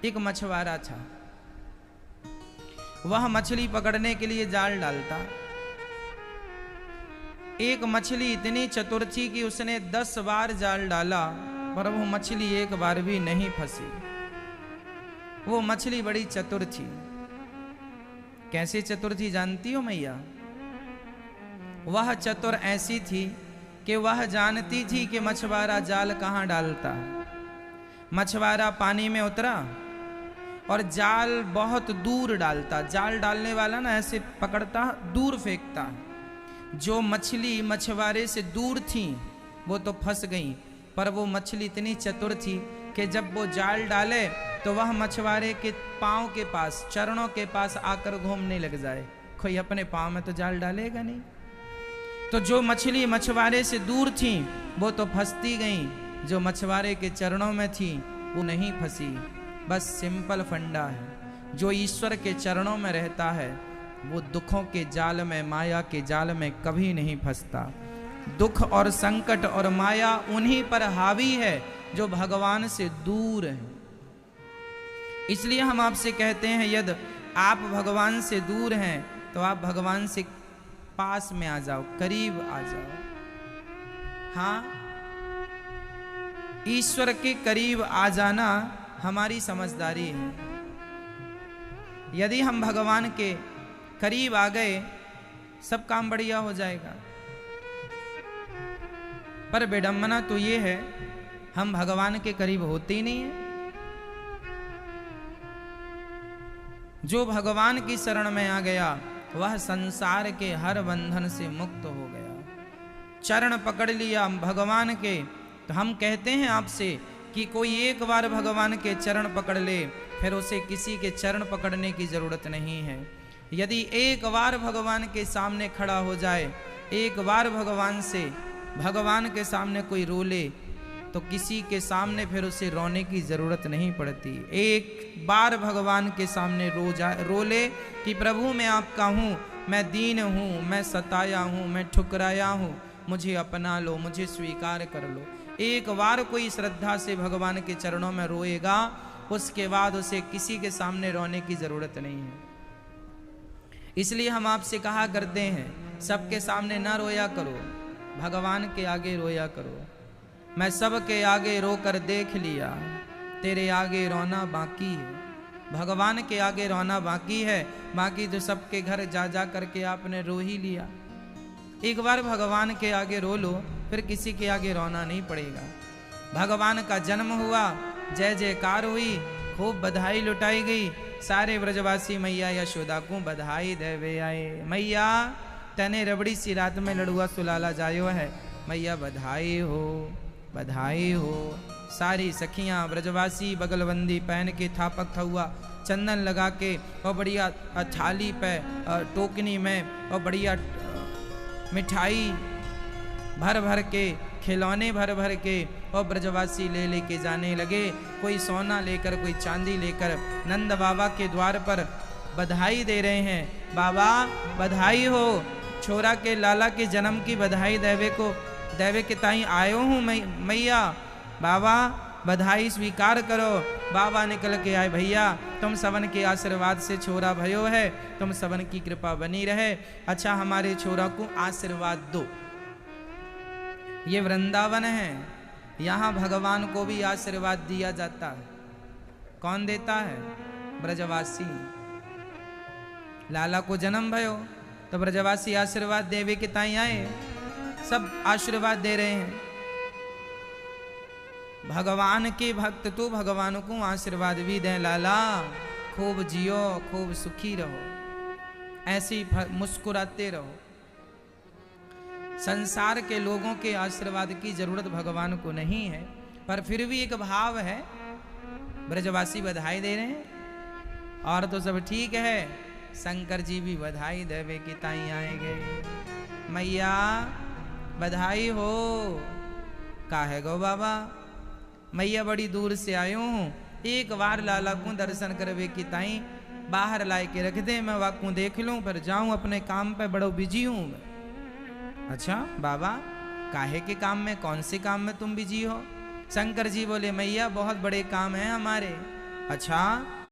एक मछुआरा था। वह मछली पकड़ने के लिए जाल डालता। एक मछली इतनी चतुर थी कि उसने 10 बार जाल डाला, पर वो मछली एक बार भी नहीं फंसी। वो मछली बड़ी चतुर थी। कैसे चतुर थी जानती हो मैया? वह चतुर ऐसी थी कि वह जानती थी कि मछुआरा जाल कहाँ डालता। मछुआरा पानी में उतरा और जाल बहुत दूर डालता। जाल डालने वाला ना ऐसे पकड़ता, दूर फेंकता। जो मछली मछुआरे से दूर थी वो तो फंस गई, पर वो मछली इतनी चतुर थी कि जब वो जाल डाले तो वह मछुआरे के पांव के पास, चरणों के पास आकर घूमने लग जाए। कोई अपने पांव में तो जाल डालेगा नहीं। तो जो मछली मछुआरे से दूर थी वो तो फंसती गई, जो मछुआरे के चरणों में थी वो नहीं फंसी। बस सिंपल फंडा है, जो ईश्वर के चरणों में रहता है वो दुखों के जाल में, माया के जाल में कभी नहीं फंसता। दुख और संकट और माया उन्हीं पर हावी है जो भगवान से दूर है। इसलिए हम आपसे कहते हैं, यदि आप भगवान से दूर हैं तो आप भगवान से पास में आ जाओ, करीब आ जाओ। हाँ, ईश्वर के करीब आ जाना हमारी समझदारी है। यदि हम भगवान के करीब आ गए सब काम बढ़िया हो जाएगा। पर विडंबना तो ये है, हम भगवान के करीब होते ही नहीं है। जो भगवान की शरण में आ गया वह संसार के हर बंधन से मुक्त हो गया। चरण पकड़ लिया भगवान के, तो हम कहते हैं आपसे कि कोई एक बार भगवान के चरण पकड़ ले, फिर उसे किसी के चरण पकड़ने की जरूरत नहीं है। यदि एक बार भगवान के सामने खड़ा हो जाए, एक बार भगवान के सामने कोई रो ले, तो किसी के सामने फिर उसे रोने की जरूरत नहीं पड़ती। एक बार भगवान के सामने रो ले कि प्रभु मैं आपका हूँ, मैं दीन हूँ, मैं सताया हूँ, मैं ठुकराया हूँ, मुझे अपना लो, मुझे स्वीकार कर लो। एक बार कोई श्रद्धा से भगवान के चरणों में रोएगा, उसके बाद उसे किसी के सामने रोने की जरूरत नहीं है। इसलिए हम आपसे कहा करते हैं, सबके सामने ना रोया करो, भगवान के आगे रोया करो। मैं सबके आगे रोकर देख लिया, तेरे आगे रोना बाकी है। भगवान के आगे रोना बाकी है, बाकी तो सबके घर जा जा करके आपने रो ही लिया। एक बार भगवान के आगे रो लो, फिर किसी के आगे रोना नहीं पड़ेगा। भगवान का जन्म हुआ, जय जयकार हुई, खूब बधाई लुटाई गई। सारे ब्रजवासी मैया यशोदा को बधाई देवे आए। मैया तने रबड़ी सी रात में लड़ुआ सुलाला जायो है, मैया बधाई हो, बधाई हो। सारी सखियां ब्रजवासी बगलबंदी पहन के, थापक थुआ चंदन लगा के, और बढ़िया थाली पे टोकनी में और बढ़िया मिठाई भर भर के, खिलौने भर भर के, और ब्रजवासी ले लेके जाने लगे। कोई सोना लेकर, कोई चांदी लेकर नंद बाबा के द्वार पर बधाई दे रहे हैं। बाबा बधाई हो, छोरा के लाला के जन्म की बधाई देवे के ताई आयो हूँ मैया, बाबा बधाई स्वीकार करो। बाबा निकल के आए, भैया तुम सबन के आशीर्वाद से छोरा भयो है, तुम सबन की कृपा बनी रहे। अच्छा हमारे छोरा को आशीर्वाद दो। ये वृंदावन है, यहाँ भगवान को भी आशीर्वाद दिया जाता है। कौन देता है? ब्रजवासी। लाला को जन्म भयो तो ब्रजवासी आशीर्वाद देवे के ताई आए, सब आशीर्वाद दे रहे हैं। भगवान के भक्त तो भगवान को आशीर्वाद भी दें, लाला खूब जियो, खूब सुखी रहो, ऐसे ही मुस्कुराते रहो। संसार के लोगों के आशीर्वाद की जरूरत भगवान को नहीं है, पर फिर भी एक भाव है। ब्रजवासी बधाई दे रहे हैं और तो सब ठीक है, शंकर जी भी बधाई देवे की ताई आएंगे। मैया बधाई हो। काहे गो बाबा, मैया बड़ी दूर से आयो हूँ, एक बार लाला को दर्शन करवे की ताई बाहर लाए के रख दे, मैं वाकू देख लूं, फिर जाऊं अपने काम पे, बड़ो बिजी हूं। अच्छा बाबा काहे के काम में, कौन से काम में तुम बिजी हो? शंकर जी बोले मैया बहुत बड़े काम हैं हमारे, अच्छा